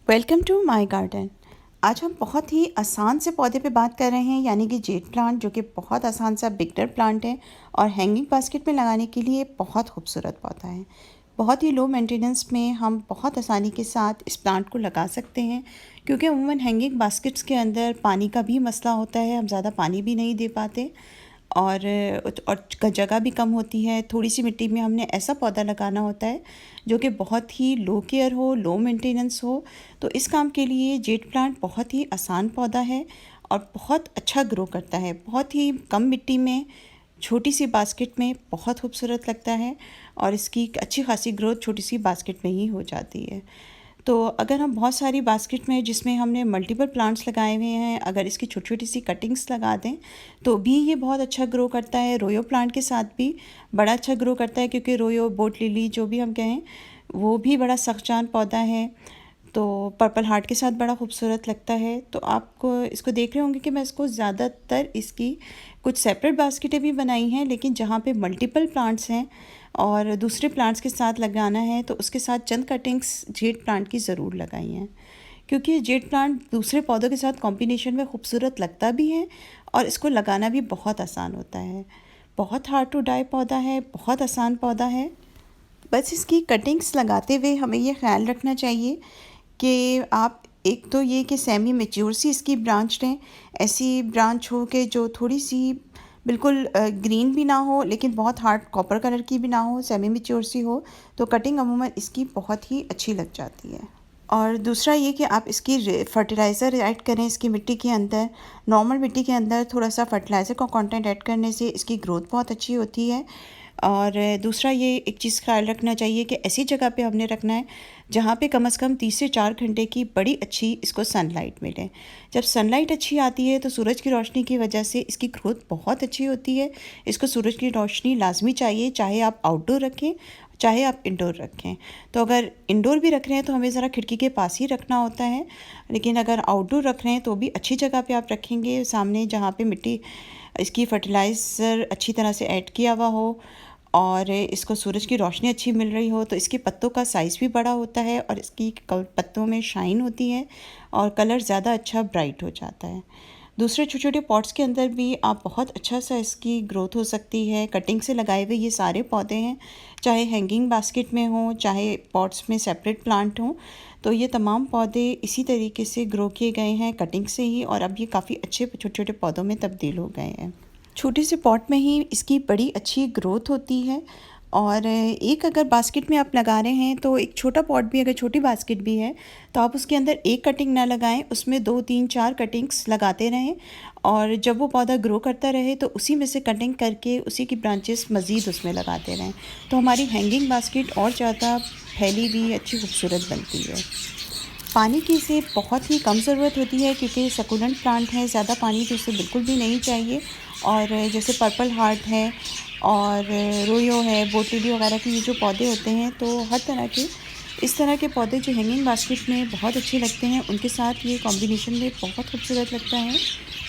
Welcome to my garden. आज हम बहुत ही आसान से पौधे पे बात कर रहे हैं, यानी कि जेड प्लांट, जो कि बहुत आसान सा बिगनर प्लांट है और हैंगिंग बास्केट में लगाने के लिए बहुत खूबसूरत पौधा है। बहुत ही लो मेंटेनेंस में हम बहुत आसानी के साथ इस प्लांट को लगा सकते हैं, क्योंकि अमूमन हैंगिंग बास्केट्स के अंदर पानी का भी मसला होता है। हम ज़्यादा पानी भी नहीं दे पाते और जगह भी कम होती है। थोड़ी सी मिट्टी में हमने ऐसा पौधा लगाना होता है जो कि बहुत ही लो केयर हो, लो मेंटेनेंस हो। तो इस काम के लिए जेड प्लांट बहुत ही आसान पौधा है और बहुत अच्छा ग्रो करता है। बहुत ही कम मिट्टी में, छोटी सी बास्केट में बहुत खूबसूरत लगता है और इसकी अच्छी खासी ग्रोथ छोटी सी बास्केट में ही हो जाती है। तो अगर हम बहुत सारी बास्केट में, जिसमें हमने मल्टीपल प्लांट्स लगाए हुए हैं, अगर इसकी छोटी छोटी सी कटिंग्स लगा दें तो भी ये बहुत अच्छा ग्रो करता है। रोयो प्लांट के साथ भी बड़ा अच्छा ग्रो करता है, क्योंकि रोयो, बोट लिली जो भी हम कहें, वो भी बड़ा सख्तजान पौधा है। तो पर्पल हार्ट के साथ बड़ा खूबसूरत लगता है। तो आपको इसको देख रहे होंगे कि मैं इसको ज़्यादातर इसकी कुछ सेपरेट बास्केटें भी बनाई हैं, लेकिन जहाँ पे मल्टीपल प्लांट्स हैं और दूसरे प्लांट्स के साथ लगाना है तो उसके साथ चंद कटिंग्स जेड प्लांट की ज़रूर लगाई हैं, क्योंकि जेड प्लांट दूसरे पौधों के साथ कॉम्बिनेशन में खूबसूरत लगता भी है और इसको लगाना भी बहुत आसान होता है। बहुत हार्ड टू डाई पौधा है, बहुत आसान पौधा है। बस इसकी कटिंग्स लगाते हुए हमें ये ख्याल रखना चाहिए कि आप एक तो ये कि सेमी मैच्योर सी इसकी ब्रांच लें। ऐसी ब्रांच हो कि जो थोड़ी सी बिल्कुल ग्रीन भी ना हो, लेकिन बहुत हार्ड कॉपर कलर की भी ना हो, सेमी मैच्योर सी हो, तो कटिंग अमूमन इसकी बहुत ही अच्छी लग जाती है। और दूसरा ये कि आप इसकी फर्टिलाइज़र ऐड करें इसकी मिट्टी के अंदर। नॉर्मल मिट्टी के अंदर थोड़ा सा फर्टिलाइज़र का कंटेंट ऐड करने से इसकी ग्रोथ बहुत अच्छी होती है। और दूसरा ये एक चीज़ ख्याल रखना चाहिए कि ऐसी जगह पे हमने रखना है जहाँ पे कम से कम 3 से 4 घंटे की बड़ी अच्छी इसको सनलाइट मिले। जब सनलाइट अच्छी आती है तो सूरज की रोशनी की वजह से इसकी ग्रोथ बहुत अच्छी होती है। इसको सूरज की रोशनी लाजमी चाहिए, चाहे आप आउटडोर रखें चाहे आप इंडोर रखें। तो अगर इंडोर भी रख रहे हैं तो हमें ज़रा खिड़की के पास ही रखना होता है, लेकिन अगर आउटडोर रख रहे हैं तो भी अच्छी जगह पे आप रखेंगे, सामने जहाँ पे मिट्टी इसकी फर्टिलाइज़र अच्छी तरह से ऐड किया हुआ हो और इसको सूरज की रोशनी अच्छी मिल रही हो। तो इसके पत्तों का साइज़ भी बड़ा होता है और इसकी पत्तों में शाइन होती है और कलर ज़्यादा अच्छा ब्राइट हो जाता है। दूसरे छोटे छोटे पॉट्स के अंदर भी आप बहुत अच्छा सा इसकी ग्रोथ हो सकती है। कटिंग से लगाए हुए ये सारे पौधे हैं, चाहे हैंगिंग बास्केट में हों चाहे पॉट्स में सेपरेट प्लांट हों, तो ये तमाम पौधे इसी तरीके से ग्रो किए गए हैं कटिंग से ही, और अब ये काफ़ी अच्छे छोटे छोटे पौधों में तब्दील हो गए हैं। छोटे से पॉट में ही इसकी बड़ी अच्छी ग्रोथ होती है। और एक अगर बास्केट में आप लगा रहे हैं तो एक छोटा पॉट भी, अगर छोटी बास्केट भी है तो आप उसके अंदर एक कटिंग ना लगाएं, उसमें 2 3 4 कटिंग्स लगाते रहें और जब वो पौधा ग्रो करता रहे तो उसी में से कटिंग करके उसी की ब्रांचेस मज़ीद उसमें लगाते रहें, तो हमारी हैंगिंग बास्केट और ज़्यादा फैली हुई अच्छी खूबसूरत बनती है। पानी की इसे बहुत ही कम ज़रूरत होती है, क्योंकि सकुलेंट प्लांट है, ज़्यादा पानी तो इसे बिल्कुल भी नहीं चाहिए। और जैसे पर्पल हार्ट है और रोयो है, बोट लिली वगैरह के ये जो पौधे होते हैं, तो हर तरह के इस तरह के पौधे जो हैंगिंग बास्केट में बहुत अच्छे लगते हैं, उनके साथ ये कॉम्बिनेशन में बहुत खूबसूरत लगता है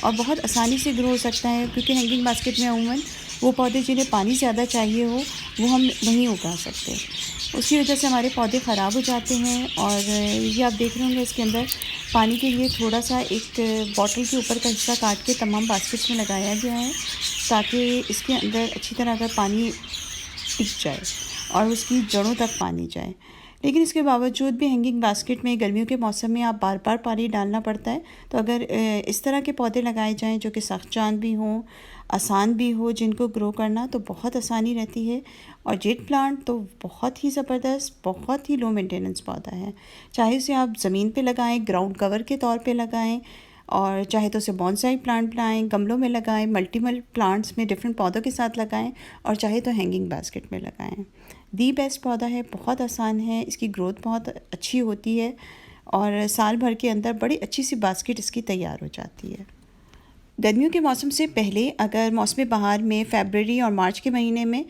और बहुत आसानी से ग्रो हो सकता है, क्योंकि हैंगिंग बास्केट में अमूमन वो पौधे जिन्हें पानी ज़्यादा चाहिए हो वो हम नहीं उगा सकते। उसकी वजह से हमारे पौधे ख़राब हो जाते हैं। और ये आप देख रहे होंगे इसके अंदर पानी के लिए थोड़ा सा एक बॉटल के ऊपर का हिस्सा काट के तमाम बास्केट्स में लगाया गया है, ताकि इसके अंदर अच्छी तरह अगर पानी टिक जाए और उसकी जड़ों तक पानी जाए। लेकिन इसके बावजूद भी हैंगिंग बास्केट में गर्मियों के मौसम में आप बार बार पानी डालना पड़ता है। तो अगर इस तरह के पौधे लगाए जाएं जो कि सख्तजान भी हों, आसान भी हो जिनको ग्रो करना, तो बहुत आसानी रहती है। और जेड प्लांट तो बहुत ही ज़बरदस्त, बहुत ही लो मेंटेनेंस पौधा है। चाहे उसे आप ज़मीन पे लगाएं, ग्राउंड कवर के तौर पे लगाएं, और चाहे तो उसे बॉन्साई प्लांट लाएँ, गमलों में लगाएं, मल्टीपल प्लांट्स में डिफरेंट पौधों के साथ लगाएं, और चाहे तो हैंगिंग बास्केट में लगाएं। दी बेस्ट पौधा है, बहुत आसान है, इसकी ग्रोथ बहुत अच्छी होती है और साल भर के अंदर बड़ी अच्छी सी बास्केट इसकी तैयार हो जाती है। गर्मियों के मौसम से पहले, अगर मौसम बहार में फरवरी और मार्च के महीने में,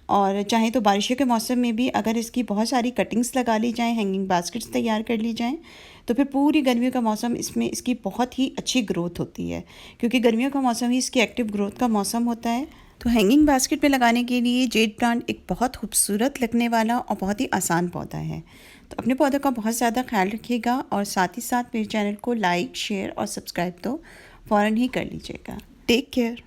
और चाहे तो बारिशों के मौसम में भी अगर इसकी बहुत सारी कटिंग्स लगा ली जाएं, हैंगिंग बास्केट्स तैयार कर ली जाएं, तो फिर पूरी गर्मियों का मौसम इसमें इसकी बहुत ही अच्छी ग्रोथ होती है, क्योंकि गर्मियों का मौसम ही इसकी एक्टिव ग्रोथ का मौसम होता है। तो हैंगिंग बास्केट में लगाने के लिए जेड प्लांट एक बहुत खूबसूरत लगने वाला और बहुत ही आसान पौधा है। तो अपने पौधों का बहुत ज़्यादा ख्याल रखिएगा और साथ ही साथ मेरे चैनल को लाइक, शेयर और सब्सक्राइब तो फ़ौरन ही कर लीजिएगा। Take care.